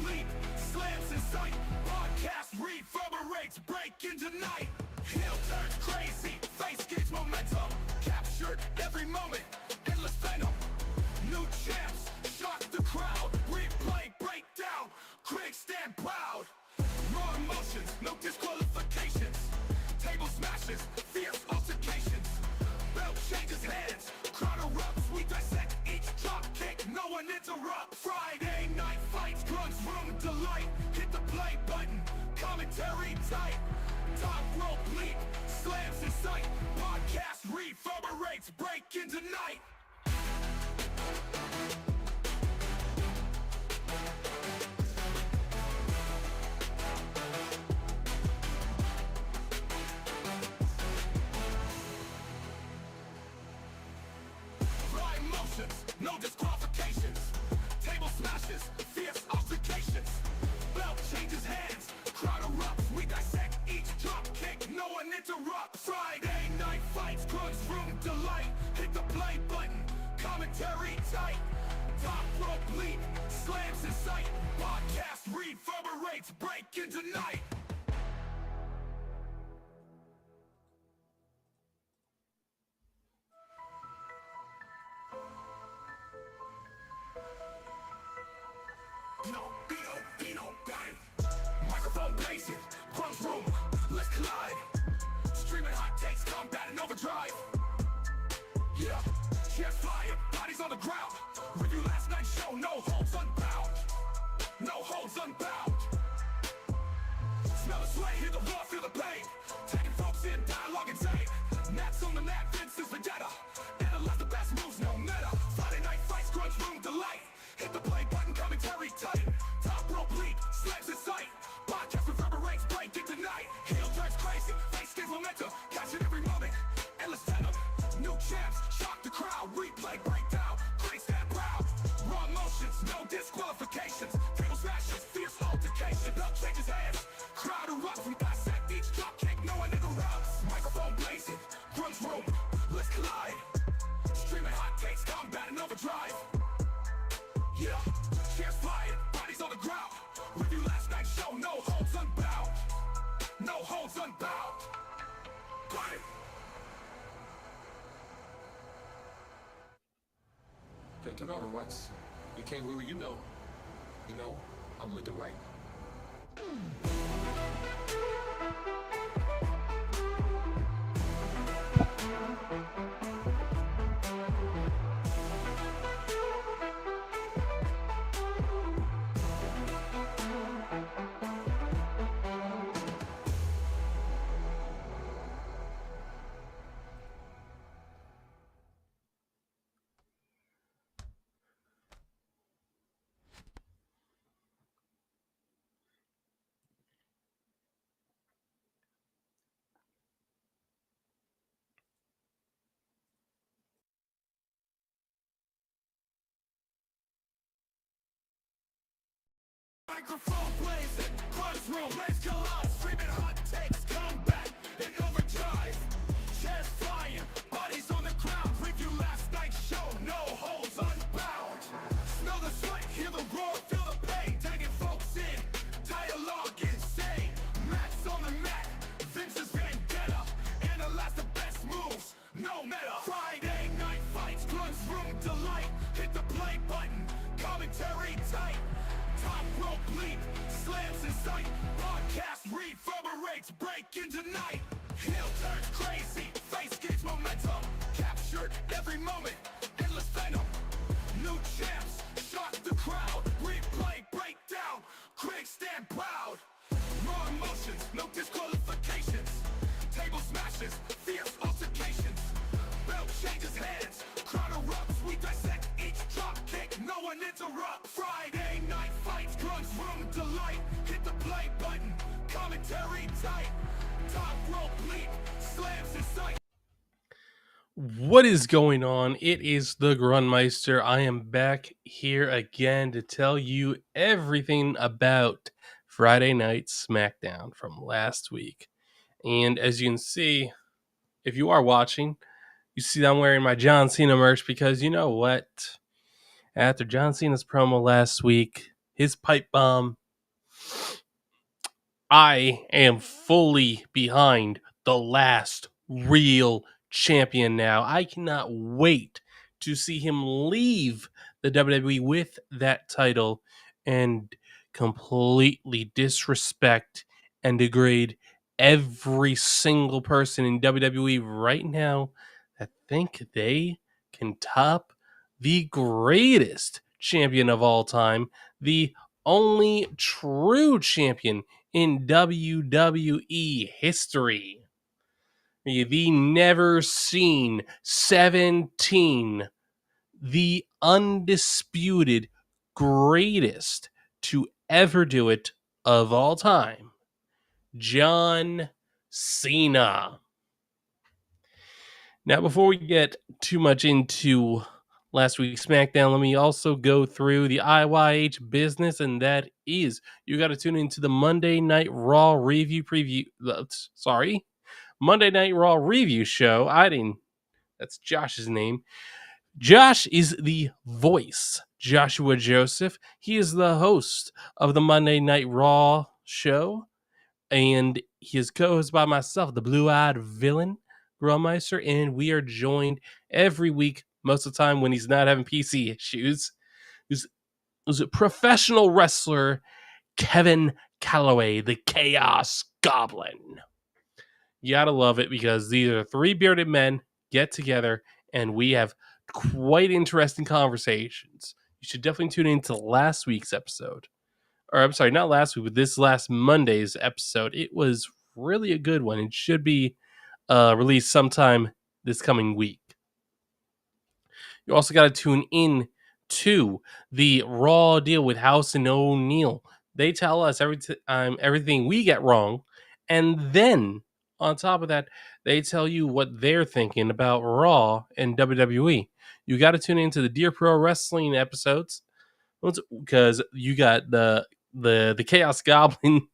bleep, slams in sight. Podcast reverberates, break into night. Heel turns crazy, face gains momentum. Captured every moment, endless venom. New champs, shock the crowd. Replay, breakdown, critics stand proud. Raw emotions, no disqualifications. Table smashes, fierce altercations. Belt changes hands, crowd erupts. We dissect each drop kick, no one interrupts. Friday night fights, Grun's room delight. Hit the play button, commentary tight. Top rope leap, slams in sight. Podcast reverberates, break into night. Raw emotions, no disqualifications. Table smashes, fierce altercations. Belt changes hands, crowd erupts. We dissect each drop kick, no one interrupts. Friday night fights, Grun's room delight. Hit the play button, commentary tight. Top rope leap, slams in sight. Podcast reverberates, break into night. No, bang. Microphone blazing, Grun's room, let's collide. Streaming hot takes, combat and overdrive. Yeah, chairs flying, bodies on the ground. Review last night's show, no holds unbound. No holds unbound. Smell the sweat, hear the roar, feel the pain. Taking folks in, dialogue insane. Nats on the mat, Vince is vendetta. Analyze the best moves, no meta. Friday night fights, Grun's room delight. Hit the play button, commentary tight. Top rope leap, slams in sight. Podcast reverberates, break into night. Heel turns crazy, face gains momentum. Catching every moment, endless venom. New champs, shock the crowd. Replay, breakdown, critics stand proud. Raw emotions, no disqualifications. Table smashes, fierce altercation. Belt changes hands, crowd erupts. We dissect each drop kick, no one interrupts. Microphone blazing, Grun's room, let's collide. Streaming hot takes, combat and overdrive. Yeah, chairs flying, bodies on the ground. Review last night's show, no holds unbound. No holds unbound. Got it. Thinking over once. You can't really, you know, I'm with the right. Microphone blazing, Grun's room, let's collide. Streaming hot takes, combat and overdrive. Chairs flying, bodies on the ground. Review last night's show, no holds unbound. Smell the sweat, hear the roar, feel the pain. Tagging folks in, dialogue insane. Mats on the mat, Vince's vendetta. Analyze the best moves, no meta. Friday night fights, Grun's room delight. Hit the play button, commentary tight. Top rope leap, slams in sight. Podcast reverberates, break into night. Heel turns crazy, face gains momentum. Captured every moment, endless venom. New champs, shock the crowd. Replay, breakdown, critics stand proud. Raw emotions, no disqualifications. Table smashes, fierce altercations. Belt changes hands, crowd erupts. We dissect each drop kick, no one interrupts. Friday night fights, Grun's room delight. Hit the play button, commentary tight. Top rope leap, slams in sight. What is going on? It is the Grunmeister. I am back here again to tell you everything about Friday Night Smackdown from last week. And as you can see, if you are watching, you see I'm wearing my John Cena merch because you know what? After John Cena's promo last week, his pipe bomb I am fully behind the last real champion now. I cannot wait to see him leave the WWE with that title and completely disrespect and degrade every single person in WWE right now that think they can top the greatest champion of all time, the only true champion in WWE history. The never seen 17, the undisputed greatest to ever do it of all time, John Cena. Now, before we get too much into last week's SmackDown, let me also go through the IYH business, and that is you got to tune into the Monday Night Raw Monday Night Raw review show. That's Josh's name. Josh is the voice, Joshua Joseph. He is the host of the Monday Night Raw show, and he is co-hosted by myself, the blue-eyed villain, Grumeister, and we are joined every week, most of the time when he's not having PC issues, who's a professional wrestler, Kevin Calloway, the Chaos Goblin. You gotta love it because these are three bearded men get together and we have quite interesting conversations. You should definitely tune into last week's episode. Or I'm sorry, not last week, but this last Monday's episode. It was really a good one. It should be released sometime this coming week. You also got to tune in to the Raw deal with House and O'Neil. They tell us everything we get wrong, and then on top of that, they tell you what they're thinking about Raw and WWE. You got to tune into the Dear Pro Wrestling episodes because you got the Chaos Goblin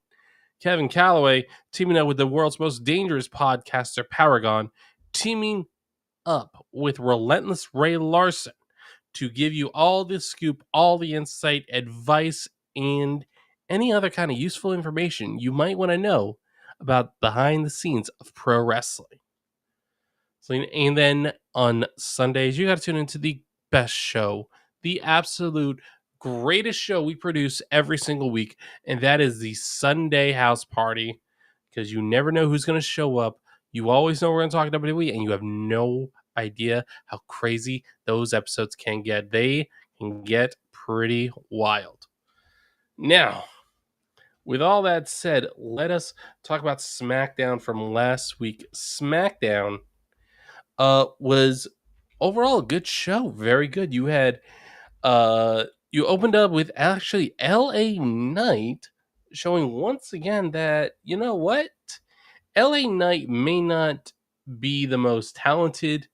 Kevin Calloway teaming up with the world's most dangerous podcaster Paragon, teaming up with Relentless Ray Larson to give you all the scoop, all the insight, advice, and any other kind of useful information you might want to know about behind the scenes of pro wrestling. So, and then on Sundays, you got to tune into the best show, the absolute greatest show we produce every single week, and that is the Sunday House Party, because you never know who's going to show up. You always know we're going to talk WWE, and you have no idea how crazy those episodes can get. They can get pretty wild. Now, with all that said, let us talk about SmackDown from last week. SmackDown was overall a good show. Very good. You opened up with actually LA Knight showing once again that, you know what? LA Knight may not be the most talented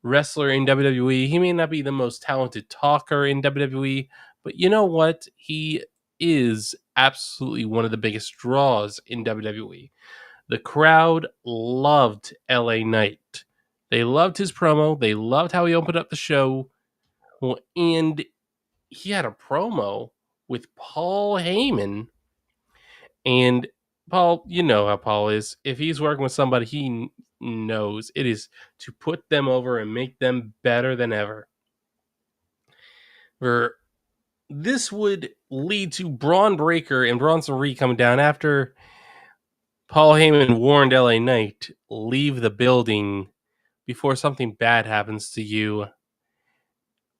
wrestler in WWE. He may not be the most talented talker in WWE, but you know what? He is absolutely one of the biggest draws in WWE. The crowd loved LA Knight. They loved his promo. They loved how he opened up the show. And he had a promo with Paul Heyman. And Paul, you know how Paul is. If he's working with somebody he knows, it is to put them over and make them better than ever. This would lead to Braun Breaker and Bronson Reed coming down after Paul Heyman warned LA Knight, leave the building before something bad happens to you.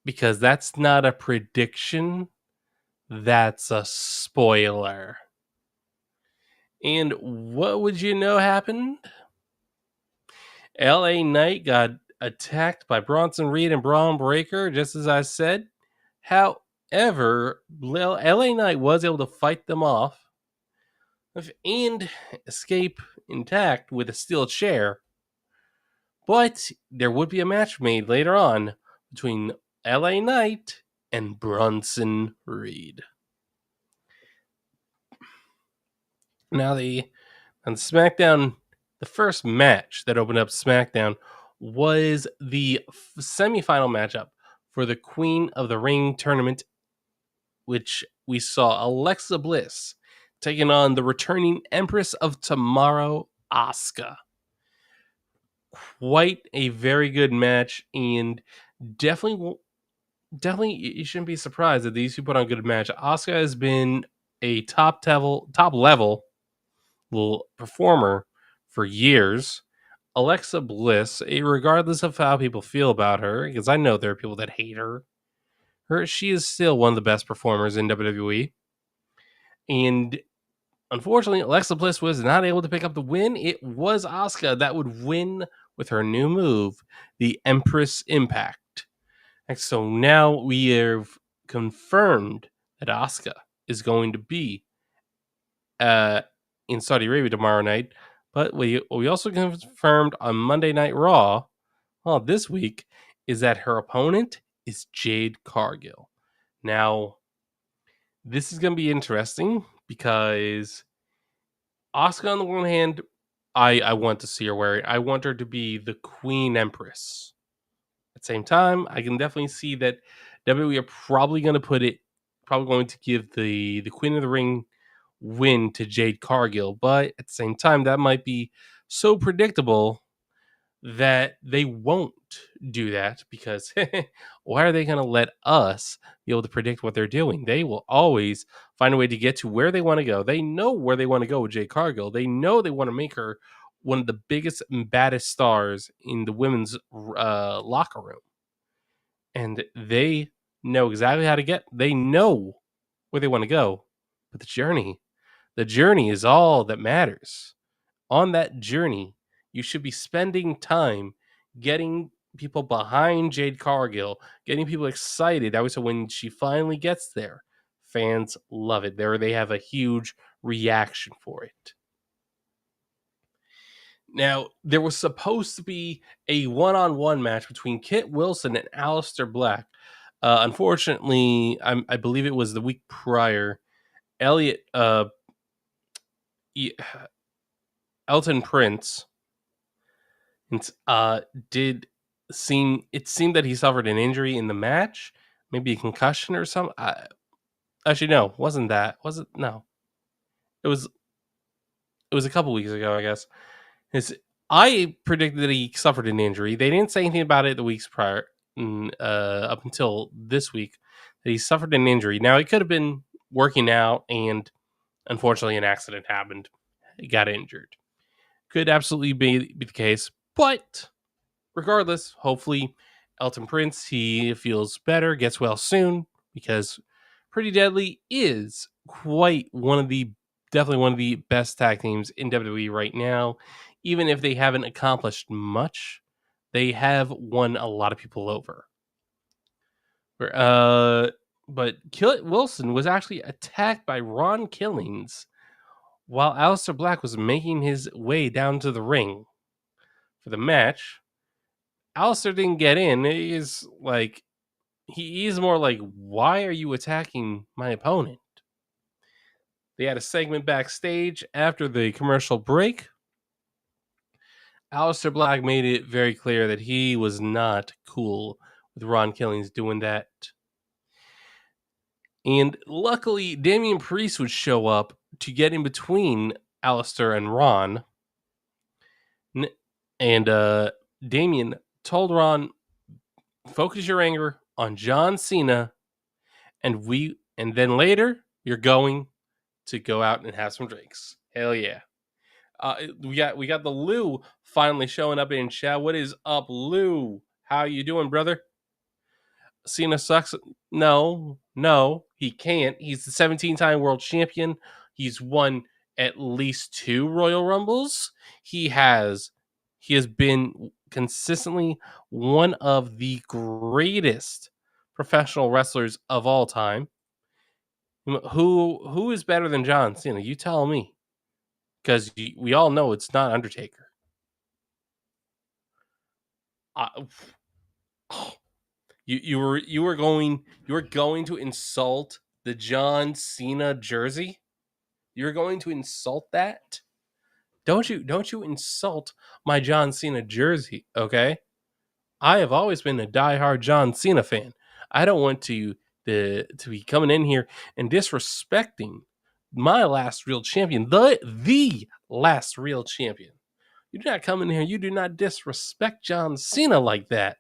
Because that's not a prediction, that's a spoiler. And what would you know happened? LA Knight got attacked by Bronson Reed and Braun Breaker, just as I said. However, LA Knight was able to fight them off and escape intact with a steel chair. But there would be a match made later on between LA Knight and Bronson Reed. Now, on SmackDown, the first match that opened up SmackDown was the semifinal matchup for the Queen of the Ring tournament, which we saw Alexa Bliss taking on the returning Empress of Tomorrow, Asuka. Quite a very good match, and definitely, definitely, you shouldn't be surprised that these two put on a good match. Asuka has been a top level little performer for years. Alexa Bliss, regardless of how people feel about her, because I know there are people that hate her, she is still one of the best performers in WWE. And unfortunately, Alexa Bliss was not able to pick up the win. It was Asuka that would win with her new move, the Empress Impact. And so now we have confirmed that Asuka is going to be uh, in Saudi Arabia tomorrow night. But we also confirmed on Monday Night Raw, this week, is that her opponent is Jade Cargill. Now, this is going to be interesting because Asuka, on the one hand, I want to see her wear it. I want her to be the Queen Empress. At the same time, I can definitely see that WWE are probably going to give the Queen of the Ring win to Jade Cargill, but at the same time, that might be so predictable that they won't do that because why are they going to let us be able to predict what they're doing? They will always find a way to get to where they want to go. They know where they want to go with Jade Cargill. They know they want to make her one of the biggest and baddest stars in the women's locker room. And they know exactly how to get, they know where they want to go. But the journey is all that matters. On that journey, you should be spending time getting people behind Jade Cargill, getting people excited. That way, so when she finally gets there, fans love it. They have a huge reaction for it. Now, there was supposed to be a one-on-one match between Kit Wilson and Aleister Black. Unfortunately, I believe it was the week prior. Elliot, Elton Prince, did seem it seemed that he suffered an injury in the match, maybe a concussion or something. Actually, no, wasn't that? Was it? No, it was. It was a couple weeks ago, I guess. I predicted that he suffered an injury. They didn't say anything about it the weeks prior, up until this week, that he suffered an injury. Now, it could have been working out, and unfortunately, an accident happened. He got injured. Could absolutely be the case, but regardless, hopefully, Elton Prince, he feels better, gets well soon, because Pretty Deadly is definitely one of the best tag teams in WWE right now. Even if they haven't accomplished much, they have won a lot of people over. But Kit Wilson was actually attacked by Ron Killings while Aleister Black was making his way down to the ring for the match. Aleister didn't get in. He's more like, why are you attacking my opponent? They had a segment backstage after the commercial break. Aleister Black made it very clear that he was not cool with Ron Killings doing that. And luckily, Damian Priest would show up to get in between Aleister and Ron. And Damian told Ron, focus your anger on John Cena, and then later you're going to go out and have some drinks. Hell yeah. We got the Lou finally showing up in chat. What is up, Lou? How you doing, brother? Cena sucks. No, he can't. He's the 17-time world champion. He's won at least 2 Royal Rumbles. He has been consistently one of the greatest professional wrestlers of all time. Who is better than John Cena? You tell me, because we all know it's not Undertaker. You were going to insult the John Cena jersey? You're going to insult that? Don't you insult my John Cena jersey, okay? I have always been a diehard John Cena fan. I don't want to be coming in here and disrespecting my last real champion, the last real champion. You do not come in here. You do not disrespect John Cena like that.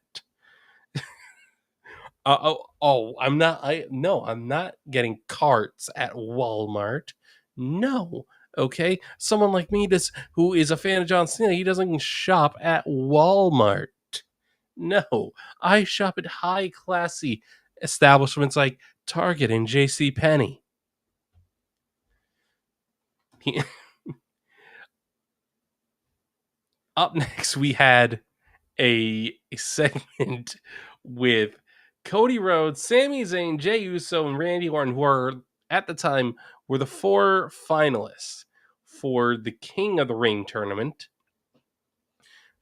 I'm not. I'm not getting carts at Walmart. No, okay. Someone like me, who is a fan of John Cena, he doesn't shop at Walmart. No, I shop at high classy establishments like Target and J.C. Penney. Up next, we had a segment with Cody Rhodes, Sami Zayn, Jey Uso, and Randy Orton, who are at the time were the 4 finalists for the King of the Ring tournament.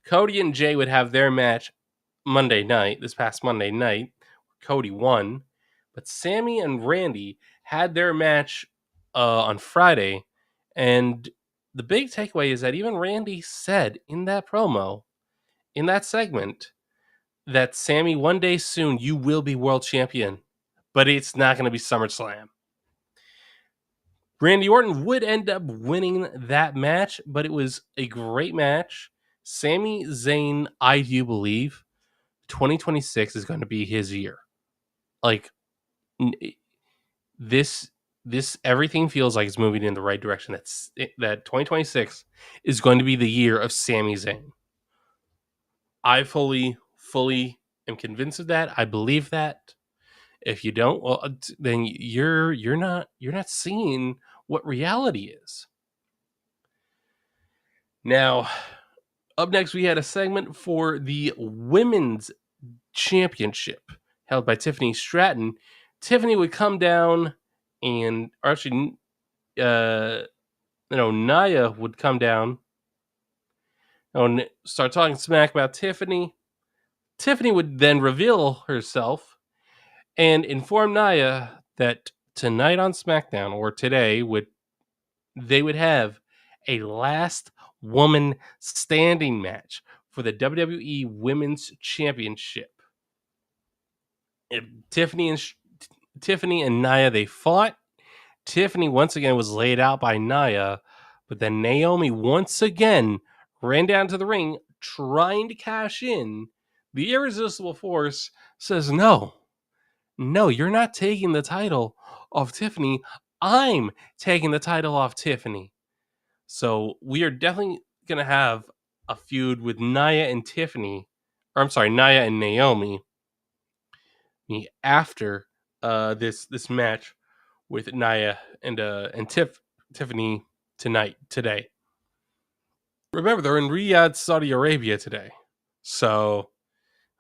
Cody and Jay would have their match Monday night, this past Monday night. Cody won, but Sammy and Randy had their match on Friday, and the big takeaway is that even Randy said in that promo, in that segment, that Sammy, one day soon you will be world champion, but it's not going to be SummerSlam. Randy Orton would end up winning that match, but it was a great match. Sami Zayn, I do believe 2026 is going to be his year. Like this everything feels like it's moving in the right direction. That 2026 is going to be the year of Sami Zayn. I fully am convinced of that. I believe that. If you don't, well, then you're not seeing what reality is. Now, up next, we had a segment for the women's championship held by Tiffany Stratton. Tiffany would come down, and or actually, Nia would come down and start talking smack about Tiffany. Tiffany would then reveal herself and inform Nia that tonight on SmackDown, or today, they would have a last woman standing match for the WWE Women's Championship. Tiffany and Nia, they fought. Tiffany once again was laid out by Nia, but then Naomi once again ran down to the ring trying to cash in. The irresistible force says, no, you're not taking the title off Tiffany. I'm taking the title off Tiffany. So we are definitely going to have a feud with Nia and Tiffany, or I'm sorry, Nia and Naomi after this match with Nia and Tiffany today. Remember, they're in Riyadh, Saudi Arabia today, so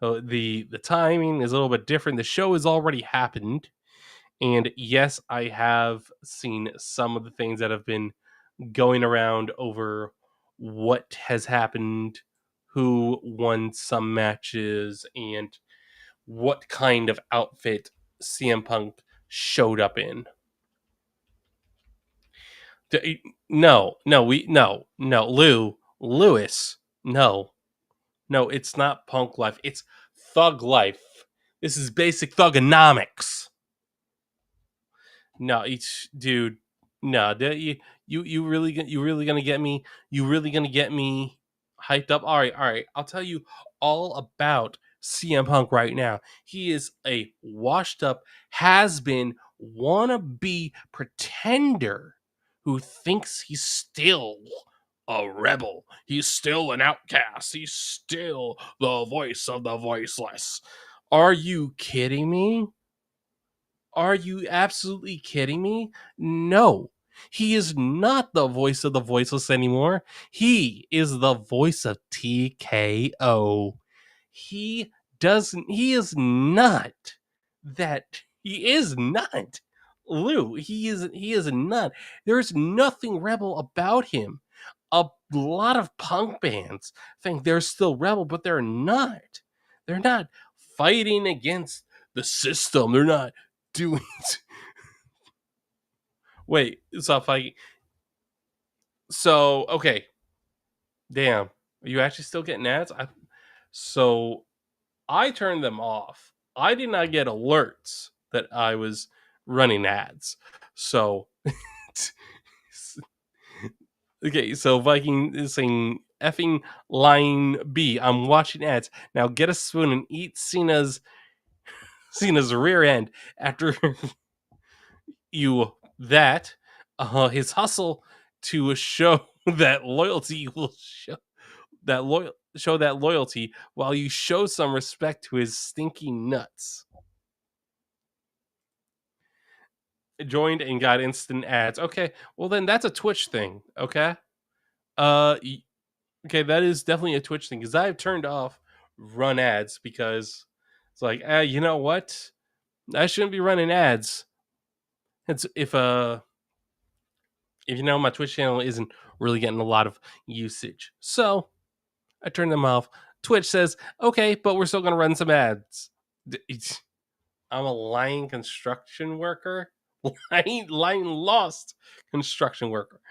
the timing is a little bit different. The show has already happened, and yes, I have seen some of the things that have been going around over what has happened, who won some matches, and what kind of outfit CM Punk showed up in. Lewis, no, it's not Punk Life. It's Thug Life. This is basic thugonomics. No, it's dude. No, you really gonna get me? You really gonna get me hyped up? All right. I'll tell you all about CM Punk right now. He is a washed up, has been, wannabe pretender who thinks he's still a rebel. He's still an outcast. He's still the voice of the voiceless. Are you kidding me? Are you absolutely kidding me? No. He is not the voice of the voiceless anymore. He is the voice of TKO. He is not that. He is not. Lou, he is not. There's nothing rebel about him. A lot of punk bands think they're still rebel, but they're not. They're not fighting against the system. They're not doing. Wait, stop fighting. So, okay. Damn. Are you actually still getting ads? So I turned them off. I did not get alerts that I was running ads. So Okay, so Viking is saying effing line B. I'm watching ads. Now get a spoon and eat Cena's rear end after you that his hustle to show that loyalty will show that loyalty while you show some respect to his stinky nuts. Joined and got instant ads. Okay, well then that's a Twitch thing. Okay, uh, okay, that is definitely a Twitch thing because I've turned off run ads because it's like, you know what? I shouldn't be running ads. It's if you know my Twitch channel isn't really getting a lot of usage, so I turned them off. Twitch says, okay, but we're still gonna run some ads. I'm a lying construction worker, lying lost construction worker.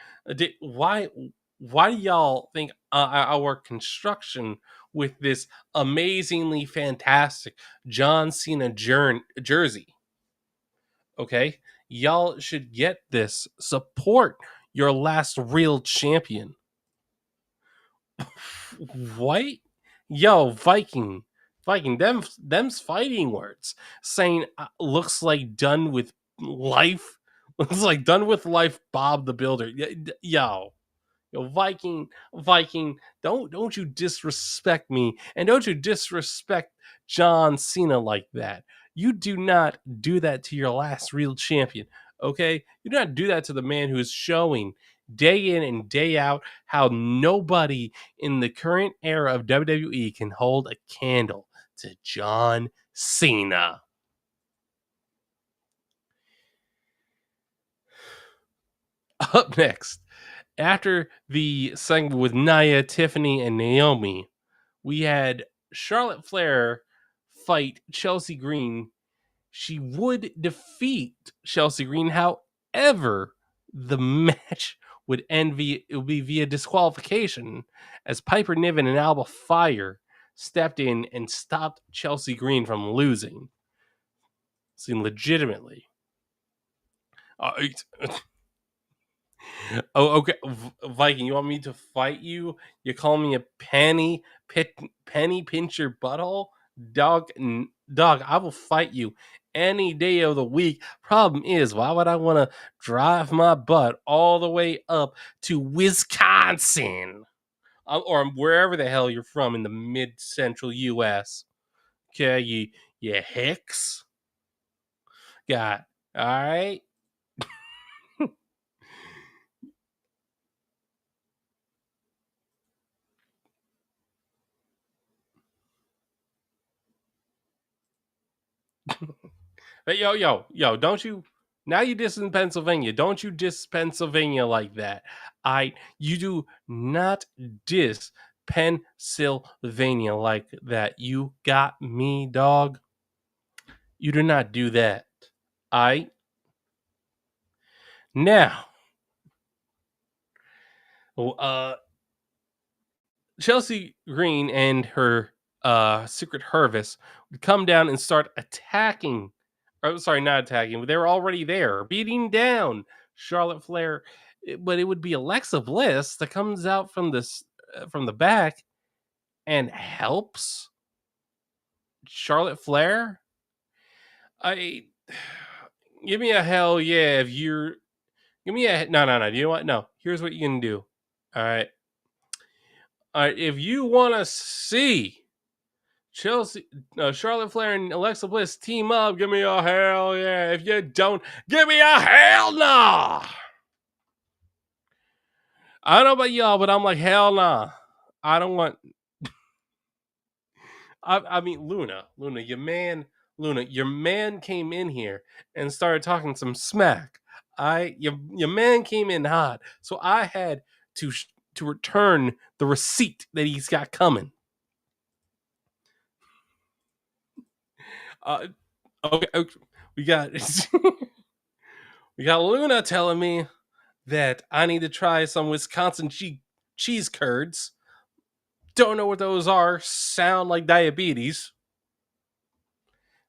Why do y'all think I work construction with this amazingly fantastic John Cena jersey? Okay, y'all should get this. Support your last real champion. What? Yo, Viking, them's fighting words. Saying looks like done with life. Looks like done with life. Bob the Builder. Yo, Viking, don't you disrespect me, and don't you disrespect John Cena like that. You do not do that to your last real champion, okay? You do not do that to the man who is showing day in and day out how nobody in the current era of WWE can hold a candle to John Cena. Up next, after the segment with Nia, Tiffany, and Naomi, we had Charlotte Flair fight Chelsea Green. She would defeat Chelsea Green. However, the match would end via disqualification as Piper Niven and Alba Fire stepped in and stopped Chelsea Green from losing. Seen legitimately. Oh, okay, Viking. You want me to fight you? You call me a penny pincher butthole, dog. Dog, I will fight you any day of the week. Problem is, why would I want to drive my butt all the way up to Wisconsin or wherever the hell you're from in the mid-central U.S.? Okay, you hicks. Got all right. Hey, yo, don't you now you diss in Pennsylvania. Don't you diss Pennsylvania like that. You do not diss Pennsylvania like that. You got me, dog. You do not do that. I now uh Chelsea Green and her Secret Harvest would come down and start attacking. Or sorry, not attacking, but they were already there, beating down Charlotte Flair. But it would be Alexa Bliss that comes out from the back and helps Charlotte Flair. I give me a hell yeah if you're give me a no. You know what? No. Here's what you can do. All right. All right. If you want to see Charlotte Flair and Alexa Bliss team up. Give me a hell yeah. If you don't, give me a hell nah. I don't know about y'all, but I'm like, hell nah. I don't want. I mean, Luna, your man came in here and started talking some smack. Your man came in hot, so I had to return the receipt that he's got coming. Uh, okay, we got we got Luna telling me that I need to try some Wisconsin cheese curds. Don't know what those are. Sound like diabetes.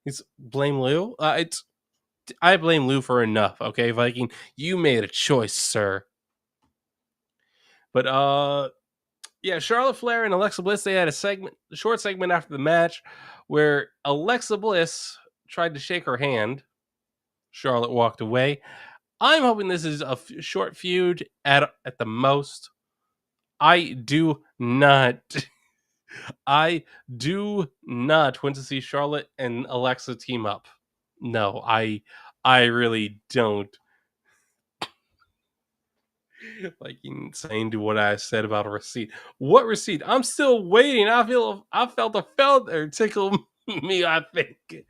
It's blame Lou. I blame Lou for enough. Okay, Viking, you made a choice, sir. But yeah, Charlotte Flair and Alexa Bliss, they had a short segment after the match where Alexa Bliss tried to shake her hand. Charlotte walked away. I'm hoping this is a short feud at the most. I do not I do not want to see Charlotte and Alexa team up. No, I really don't. Like insane to what I said about a receipt. What receipt? I'm still waiting. I felt a feather tickle me. I think.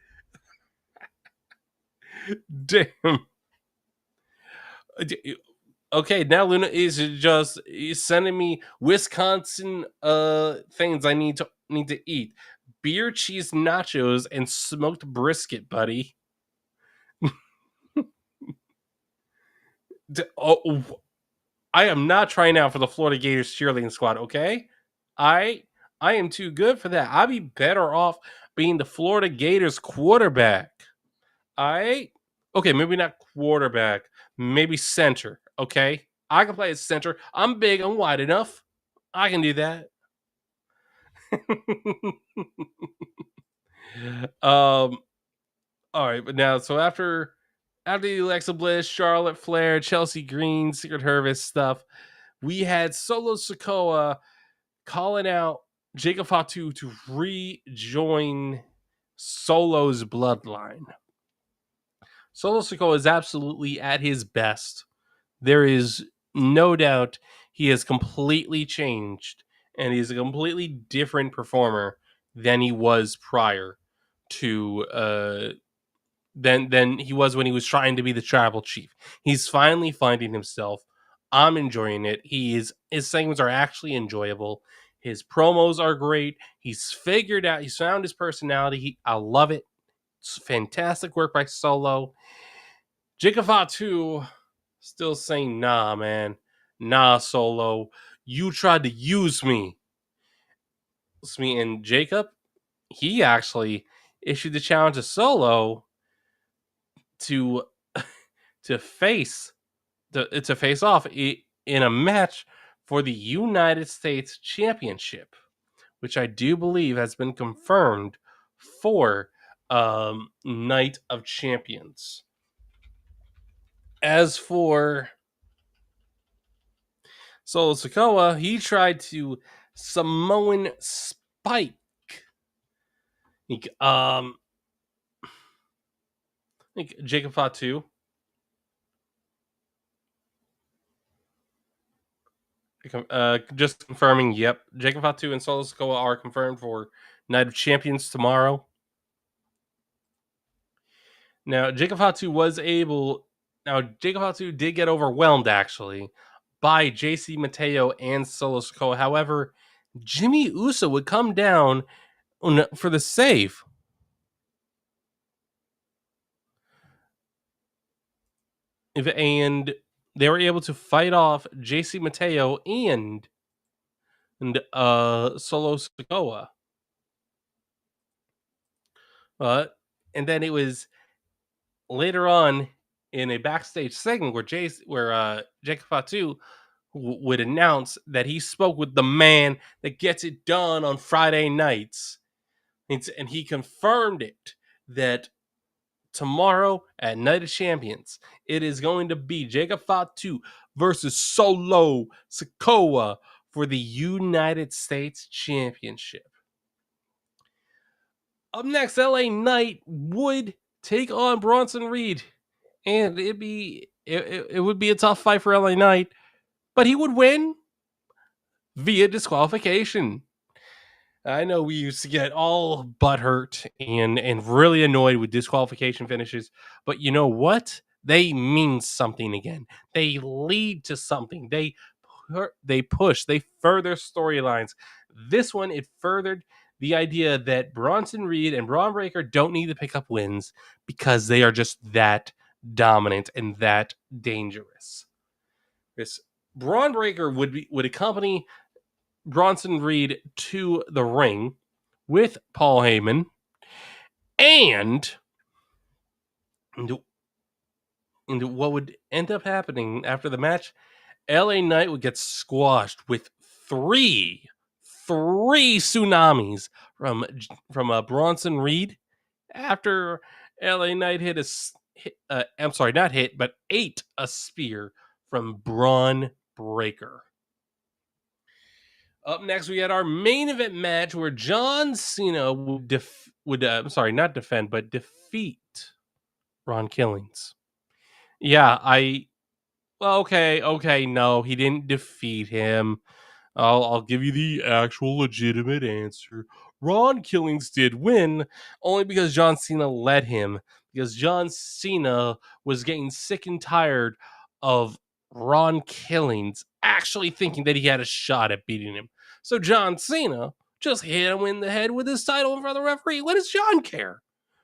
Damn. Okay, now Luna is just sending me Wisconsin things I need to eat. Beer cheese nachos and smoked brisket, buddy. Oh, I am not trying out for the Florida Gators cheerleading squad, okay? I I am too good for that. I'd be better off being the Florida Gators quarterback. I okay, maybe not quarterback, maybe center, okay? I can play at center. I'm big, I'm wide enough. I can do that. um all right, but now so after the Alexa Bliss, Charlotte Flair, Chelsea Green, Secret Hervis stuff, we had Solo Sokoa calling out Jacob Fatu to rejoin Solo's bloodline. Solo Sikoa is absolutely at his best. There is no doubt he has completely changed and he's a completely different performer than he was prior to than he was when he was trying to be the tribal chief. He's finally finding himself. I'm enjoying it. His segments are actually enjoyable. His promos are great. He's found his personality. I love it. It's fantastic work by Solo. Jacob Fatu still saying, nah, man. Nah, Solo. You tried to use me. And Jacob, he actually issued the challenge to Solo to to face to face off in a match for the United States Championship, which I do believe has been confirmed for Night of Champions. As for Solo Sikoa, he tried to Samoan Spike. I think Jacob Fatu. Just confirming, yep. Jacob Fatu and Solo Sikoa are confirmed for Night of Champions tomorrow. Now, Jacob Fatu did get overwhelmed, actually, by JC Mateo and Solo Sikoa. However, Jimmy Uso would come down for the save. And they were able to fight off JC Mateo and Solo Sikoa. And then it was later on in a backstage segment where Jacob Fatu would announce that he spoke with the man that gets it done on Friday nights. And he confirmed it that tomorrow at Night of Champions, it is going to be Jacob Fatu versus Solo Sikoa for the United States Championship. Up next, LA Knight would take on Bronson Reed, and it would be a tough fight for LA Knight, but he would win via disqualification. I know we used to get all butthurt and really annoyed with disqualification finishes, but you know what? They mean something again. They lead to something. They push. They further storylines. This one, it furthered the idea that Bronson Reed and Braun Breaker don't need to pick up wins because they are just that dominant and that dangerous. This Braun Breaker would accompany Bronson Reed to the ring with Paul Heyman, and what would end up happening after the match LA Knight would get squashed with three tsunamis from Bronson Reed after LA Knight I'm sorry, not hit, but ate a spear from Braun Breaker. Up next, we had our main event match where John Cena not defend, but defeat Ron Killings. Yeah, okay, no, he didn't defeat him. I'll give you the actual legitimate answer. Ron Killings did win, only because John Cena led him. Because John Cena was getting sick and tired of Ron Killings actually thinking that he had a shot at beating him. So John Cena just hit him in the head with his title in front of the referee. What does John care?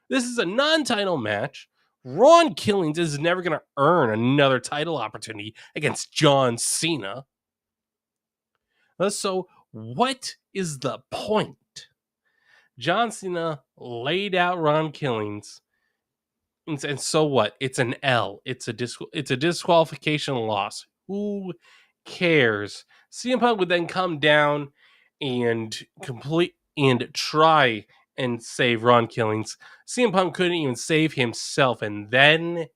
This is a non-title match. Ron Killings is never going to earn another title opportunity against John Cena. So, what is the point? John Cena laid out Ron Killings, and so what? It's an L. It's a disqualification loss. Who cares? CM Punk would then come down and try and save Ron Killings. CM Punk couldn't even save himself, and then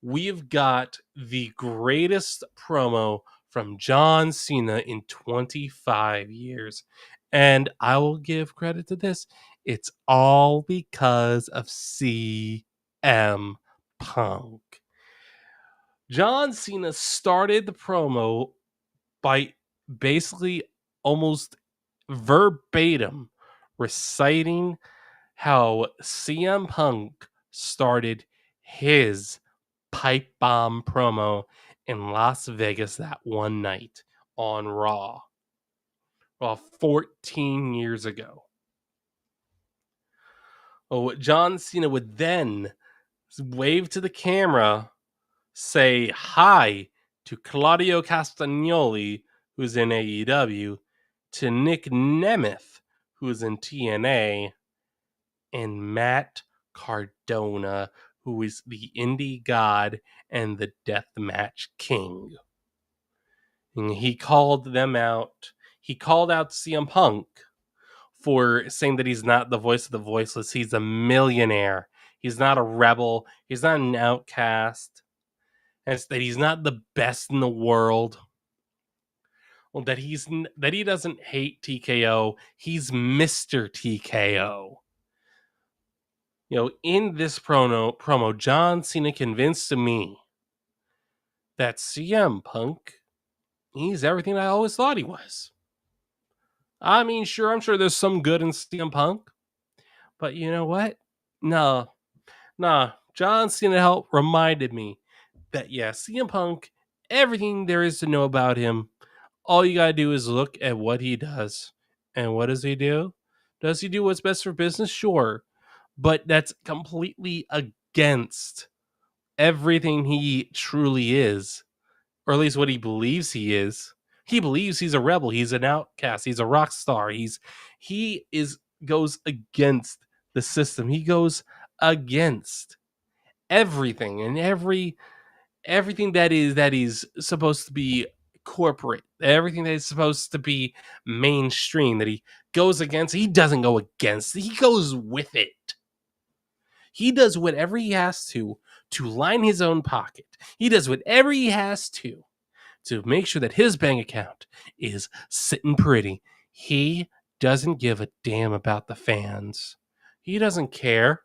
we've got the greatest promo from John Cena in 25 years. And I will give credit to this. It's all because of CM Punk. John Cena started the promo by basically almost verbatim reciting how CM Punk started his pipe bomb promo in Las Vegas that one night on Raw. 14 years ago. John Cena would then wave to the camera, say hi to Claudio Castagnoli, who's in AEW, to Nick Nemeth, who's in TNA, and Matt Cardona, who is the indie god and the deathmatch king. And he called them out. He called out CM Punk for saying that he's not the voice of the voiceless. He's a millionaire. He's not a rebel. He's not an outcast. And that he's not the best in the world. Well, that he doesn't hate TKO. He's Mr. TKO. In this promo, John Cena convinced me that CM Punk, he's everything I always thought he was. I mean, sure, I'm sure there's some good in CM Punk, but you know what? Nah. John Cena reminded me that, yeah, CM Punk, everything there is to know about him, all you gotta do is look at what he does. And what does he do? Does he do what's best for business? Sure. But that's completely against everything he truly is, or at least what he believes he is. He believes he's a rebel. He's an outcast. He's a rock star. He goes against the system. He goes against everything and everything that is supposed to be corporate, everything that is supposed to be mainstream, that he goes against. He doesn't go against. He goes with it. He does whatever he has to line his own pocket. He does whatever he has to make sure that his bank account is sitting pretty. He doesn't give a damn about the fans. He doesn't care.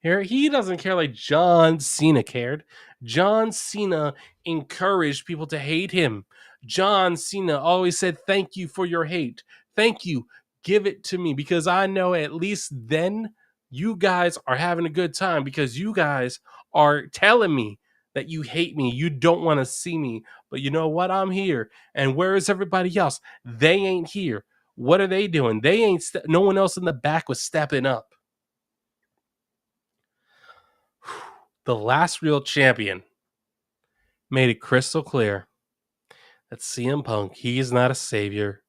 He doesn't care like John Cena cared. John Cena encouraged people to hate him. John Cena always said, "Thank you for your hate. Thank you. Give it to me, because I know at least then you guys are having a good time, because you guys are telling me that you hate me. You don't want to see me. But you know what? I'm here. And where is everybody else? They ain't here. What are they doing? They ain't. No one else in the back was stepping up." The last real champion made it crystal clear that CM Punk, he is not a savior.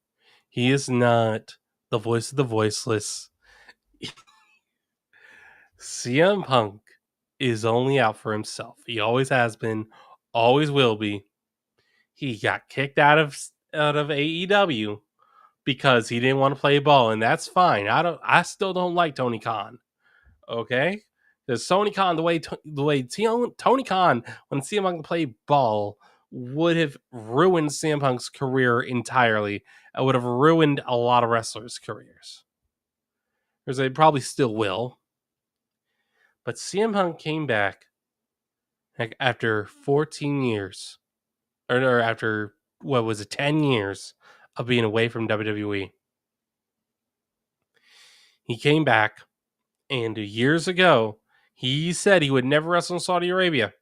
He is not the voice of the voiceless. CM Punk is only out for himself. He always has been, always will be. he got kicked out of AEW because he didn't want to play ball, and that's fine. I still don't like Tony Khan. Okay, because Tony Khan, Tony Khan when CM Punk played ball would have ruined CM Punk's career entirely. It would have ruined a lot of wrestlers' careers. Because they probably still will. But CM Punk came back after 14 years, or after what was it, 10 years of being away from WWE. He came back, and years ago, he said he would never wrestle in Saudi Arabia.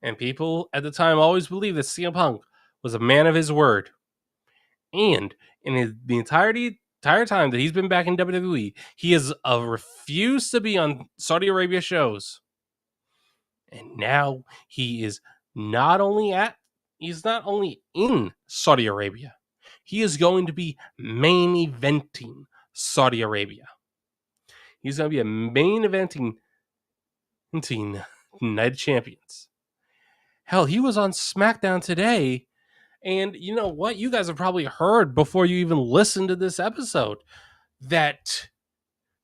And people at the time always believed that CM Punk was a man of his word. And in the entire time that he's been back in WWE, he has refused to be on Saudi Arabia shows. And now he's not only in Saudi Arabia, he is going to be main eventing Saudi Arabia. He's going to be a main eventing United Champions. Hell, he was on Smackdown today. And you know what? You guys have probably heard before you even listened to this episode that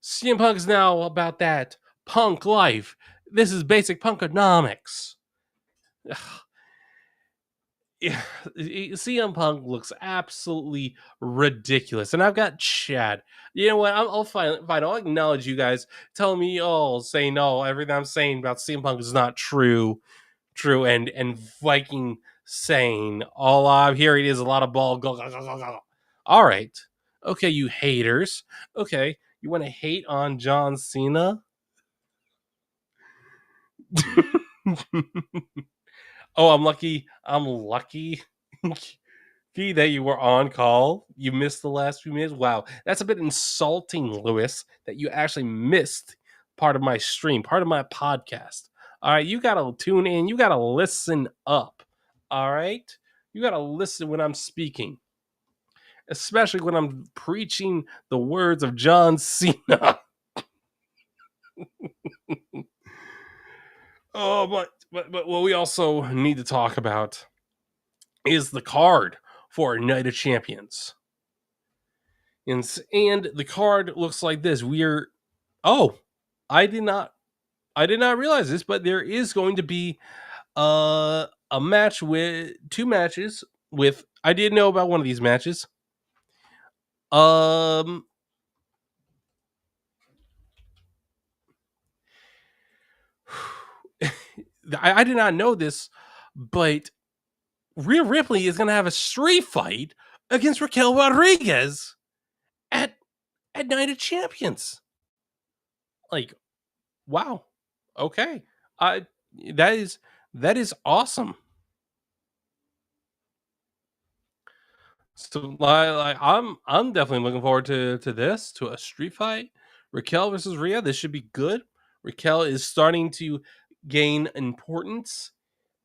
CM Punk is now about that punk life. This is basic punkonomics. Yeah, CM Punk looks absolutely ridiculous. And I've got Chad. You know what? I'll fine. I'll acknowledge you guys. Tell me, say no. Everything I'm saying about CM Punk is not true. And Viking saying all I'm hearing is a lot of ball go. All right, okay, you haters. Okay, you want to hate on John Cena? Oh, I'm lucky that you were on call. You missed the last few minutes. Wow, that's a bit insulting, Lewis, that you actually missed part of my stream, part of my podcast. All right, you got to tune in. You got to listen up. All right? You got to listen when I'm speaking, especially when I'm preaching the words of John Cena. Oh, but what we also need to talk about is the card for Night of Champions. And the card looks like this. I did not realize this, but there is going to be a match with two matches with I didn't know about one of these matches. I did not know this, but Rhea Ripley is going to have a street fight against Raquel Rodriguez at Night of Champions. Like, wow. Okay. That is awesome. So I'm definitely looking forward to this, to a street fight. Raquel versus Rhea. This should be good. Raquel is starting to gain importance.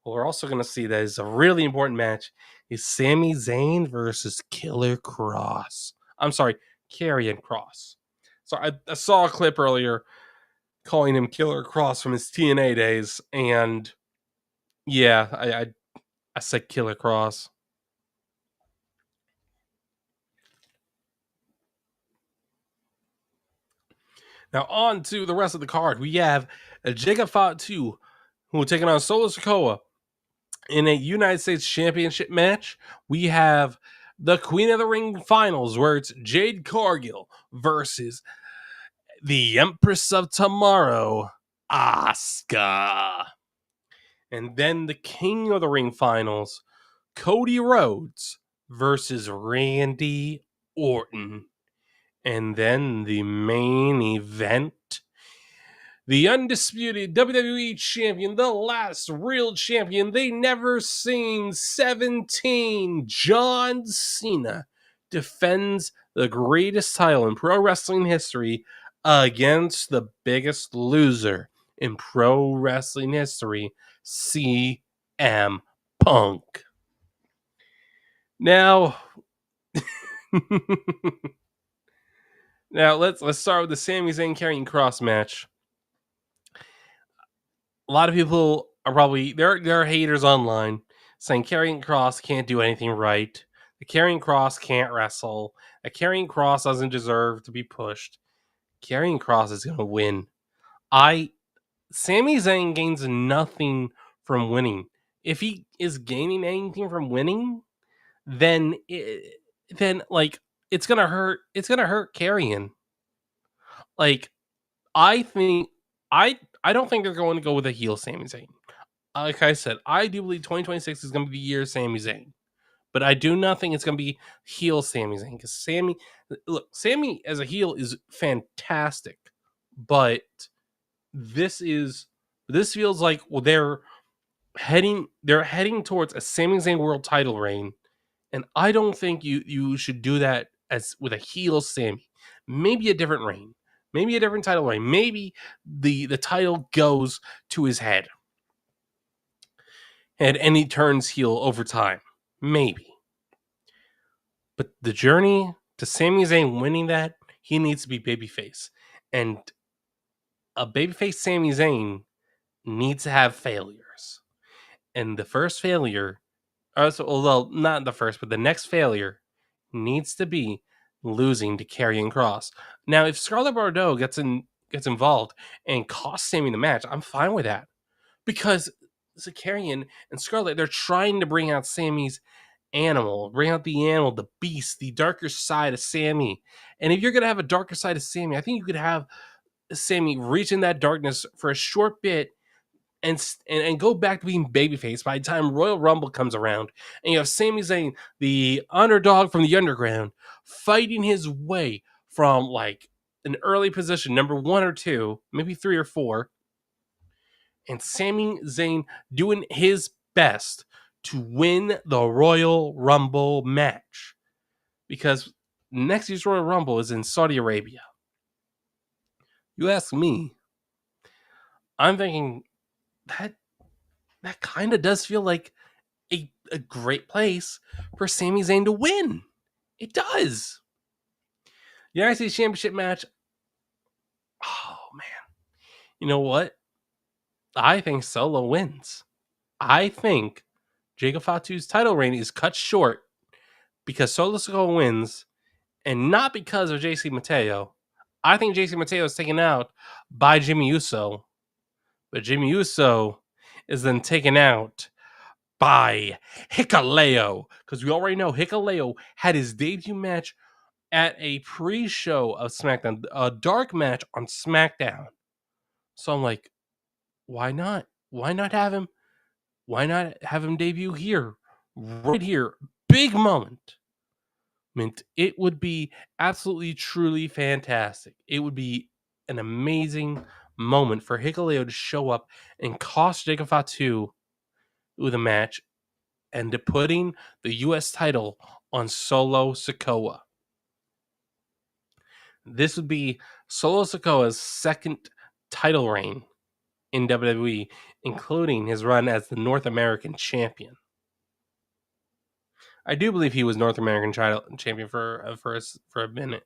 What we're also going to see that is a really important match is Sami Zayn versus Killer Cross. I'm sorry, Karrion Kross. So I saw a clip earlier calling him Killer Cross from his TNA days, and yeah, I said Killer Cross. Now on to the rest of the card. We have Jacob Fatu, who will take on Solo Sikoa in a United States Championship match. We have the Queen of the Ring finals, where it's Jade Cargill versus the Empress of Tomorrow, Asuka. And then the King of the Ring finals, Cody Rhodes versus Randy Orton. And then the main event, the undisputed WWE champion, the last real champion they never seen, 17, John Cena, defends the greatest title in pro wrestling history against the biggest loser in pro wrestling history, CM Punk. Now, let's start with the Sami Zayn Karrion Kross match. A lot of people are probably there are haters online saying Karrion Kross can't do anything right. The Karrion Kross can't wrestle. The Karrion Kross doesn't deserve to be pushed. Karrion Kross is going to win. Sami Zayn gains nothing from winning. If he is gaining anything from winning, then like it's gonna hurt. It's gonna hurt Karrion. Like I think I don't think they're going to go with a heel Sami Zayn. Like I said, I do believe 2026 is going to be the year of Sami Zayn. But I do not think it's going to be heel Sami Zayn because Sammy as a heel is fantastic, but this feels like they're heading towards a Sami Zayn world title reign, and I don't think you should do that as with a heel Sammy. Maybe a different reign, maybe a different title reign, maybe the title goes to his head, and he turns heel over time, maybe. But the journey to Sami Zayn winning that, he needs to be babyface. And a babyface Sami Zayn needs to have failures. And the first failure, although not the first, but the next failure needs to be losing to Karrion Kross. Now, if Scarlett Bordeaux gets involved and costs Sami the match, I'm fine with that. Because Karrion and Scarlett, they're trying to bring out Sami's bring out the animal, the beast, the darker side of Sami. And if you're gonna have a darker side of Sami, I think you could have Sami reach in that darkness for a short bit and go back to being babyface by the time Royal Rumble comes around, and you have Sami Zayn, the underdog from the underground, fighting his way from like an early position, number 1 or 2, maybe 3 or 4, and Sami Zayn doing his best to win the Royal Rumble match. Because next year's Royal Rumble is in Saudi Arabia. You ask me, I'm thinking that kind of does feel like a great place for Sami Zayn to win. It does. The United States Championship match. Oh man. You know what? I think Solo wins. I think Jacob Fatu's title reign is cut short because Solo Sikoa wins, and not because of JC Mateo. I think JC Mateo is taken out by Jimmy Uso, but Jimmy Uso is then taken out by Hikuleo, because we already know Hikuleo had his debut match at a pre-show of SmackDown, a dark match on SmackDown. So I'm like, why not? Why not have him? Why not have him debut here, right here? Big moment. I mean, it would be absolutely, truly fantastic. It would be an amazing moment for Hikuleo to show up and cost Jacob Fatu with a match and to putting the U.S. title on Solo Sikoa. This would be Solo Sikoa's second title reign in WWE, including his run as the North American champion. I do believe he was North American champion for a minute,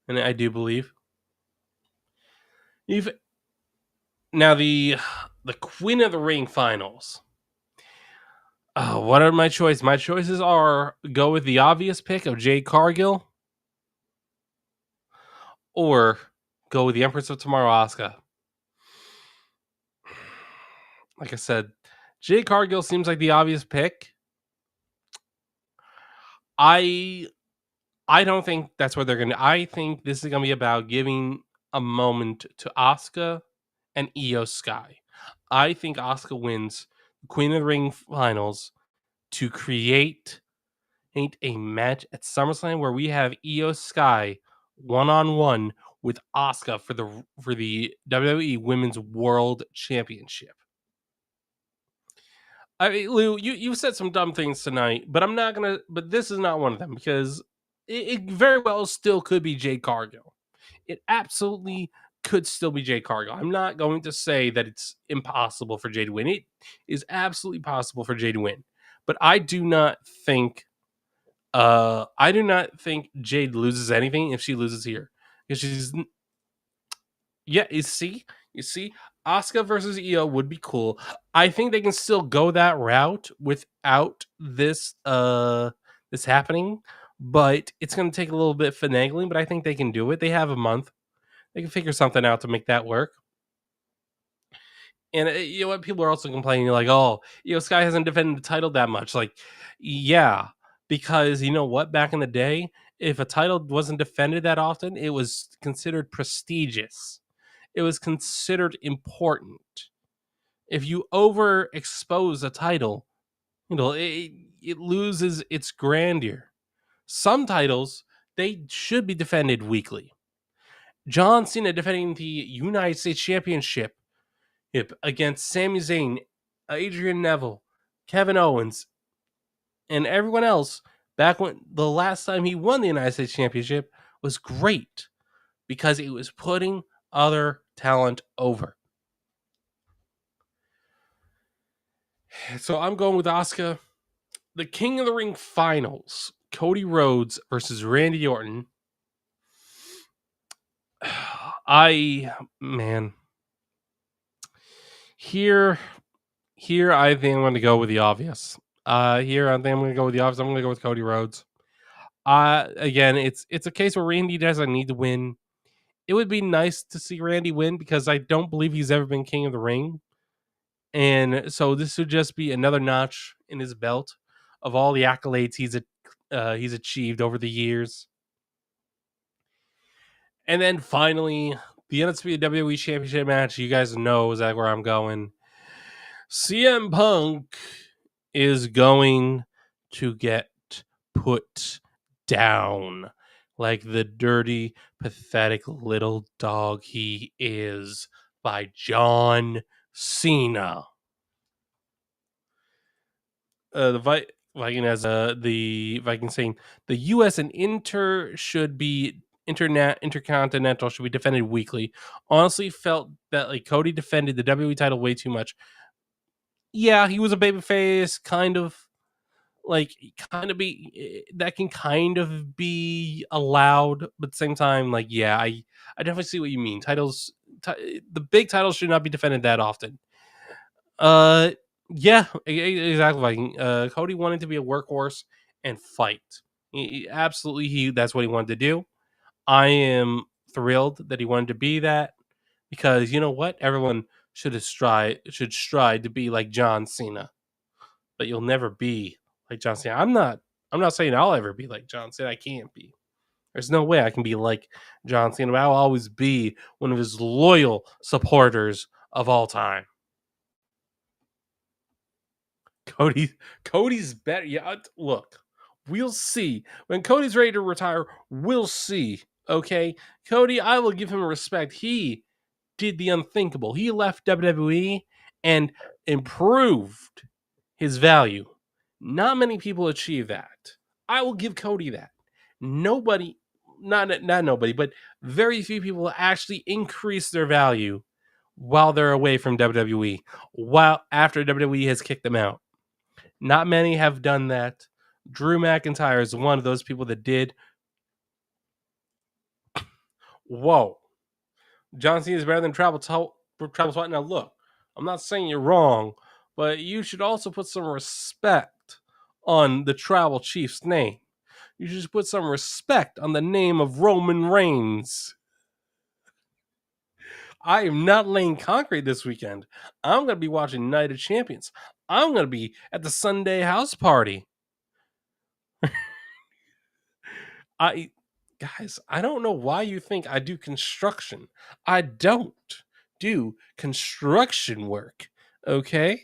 and I do believe. Now the Queen of the Ring finals. What are my choices? My choices are go with the obvious pick of Jade Cargill, or go with the Empress of Tomorrow, Asuka. Like I said, Jade Cargill seems like the obvious pick. I don't think that's what they're gonna. I think this is gonna be about giving a moment to Asuka and Io Sky. I think Asuka wins Queen of the Ring finals to create a match at SummerSlam where we have Io Sky 1-on-1 with Asuka for the WWE Women's World Championship. I mean, Lou, you said some dumb things tonight, but I'm not gonna. But this is not one of them because it very well still could be Jade Cargill. It absolutely could still be Jade Cargill. I'm not going to say that it's impossible for Jade to win. It is absolutely possible for Jade to win, but I do not think. I do not think Jade loses anything if she loses here because she's. Yeah, you see, Asuka versus Io would be cool. I think they can still go that route without this happening, but it's going to take a little bit finagling. But I think they can do it. They have a month. They can figure something out to make that work. And you know what? People are also complaining, like, oh, Sky hasn't defended the title that much. Like, yeah, because you know what? Back in the day, if a title wasn't defended that often, it was considered prestigious. It was considered important. If you overexpose a title, it loses its grandeur. Some titles, they should be defended weekly. John Cena defending the United States Championship against Sami Zayn, Adrian Neville, Kevin Owens, and everyone else back when the last time he won the United States Championship was great because it was putting other talent over. So I'm going with Asuka. The King of the Ring finals, Cody Rhodes versus Randy Orton. Man, here I think I'm going to go with the obvious. Here I think I'm going to go with the obvious. I'm going to go with Cody Rhodes. Again, it's a case where Randy doesn't need to win. It would be nice to see Randy win because I don't believe he's ever been King of the Ring. And so this would just be another notch in his belt of all the accolades he's achieved over the years. And then finally, the Undisputed WWE Championship match. You guys know is that where I'm going. CM Punk is going to get put down like the dirty, pathetic little dog he is by John Cena. Viking has the Viking saying the U.S. and Intercontinental should be defended weekly. Honestly, felt that like Cody defended the WWE title way too much. Yeah, he was a babyface, kind of be that can kind of be allowed, but at the same time, like, yeah, I definitely see what you mean. The big titles should not be defended that often. Yeah, exactly. Like, Cody wanted to be a workhorse and fight. Absolutely, that's what he wanted to do. I am thrilled that he wanted to be that because you know what, everyone should strive to be like John Cena, but you'll never be like John Cena. I'm not saying I'll ever be like John Cena. I can't be. There's no way I can be like John Cena, but I'll always be one of his loyal supporters of all time. Cody's better. Yeah, look, we'll see. When Cody's ready to retire, we'll see. Okay? Cody, I will give him respect. He did the unthinkable. He left WWE and improved his value. Not many people achieve that. I will give Cody that. Nobody, not nobody, but very few people actually increase their value while they're away from WWE, while after WWE has kicked them out. Not many have done that. Drew McIntyre is one of those people that did. Whoa. John Cena is better than Travis White. Now, look, I'm not saying you're wrong, but you should also put some respect on the Tribal Chief's name. You should put some respect on the name of Roman Reigns. I am not laying concrete this weekend. I'm going to be watching Night of Champions. I'm going to be at the Sunday house party. Guys, I don't know why you think I do construction. I don't do construction work. Okay?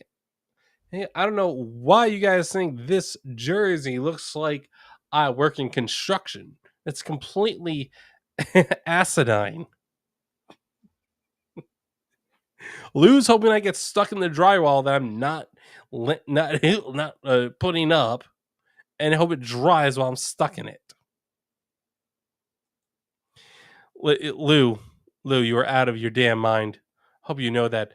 I don't know why you guys think this jersey looks like I work in construction. It's completely acidine. Lou's hoping I get stuck in the drywall that I'm not putting up, and hope it dries while I'm stuck in it. Lou, you are out of your damn mind. Hope you know that.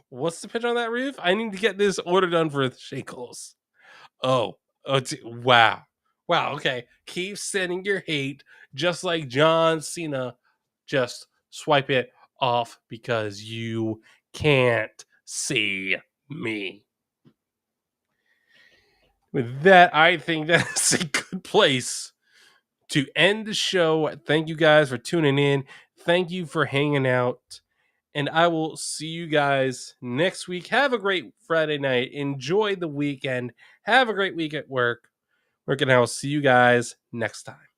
What's the pitch on that roof? I need to get this order done for the shingles. Wow. Okay. Keep sending your hate, just like John Cena just swipe it off because you can't see me. With that, I think that's a good place to end the show. Thank you guys for tuning in. Thank you for hanging out. And I will see you guys next week. Have a great Friday night. Enjoy the weekend. Have a great week at work. And I will see you guys next time.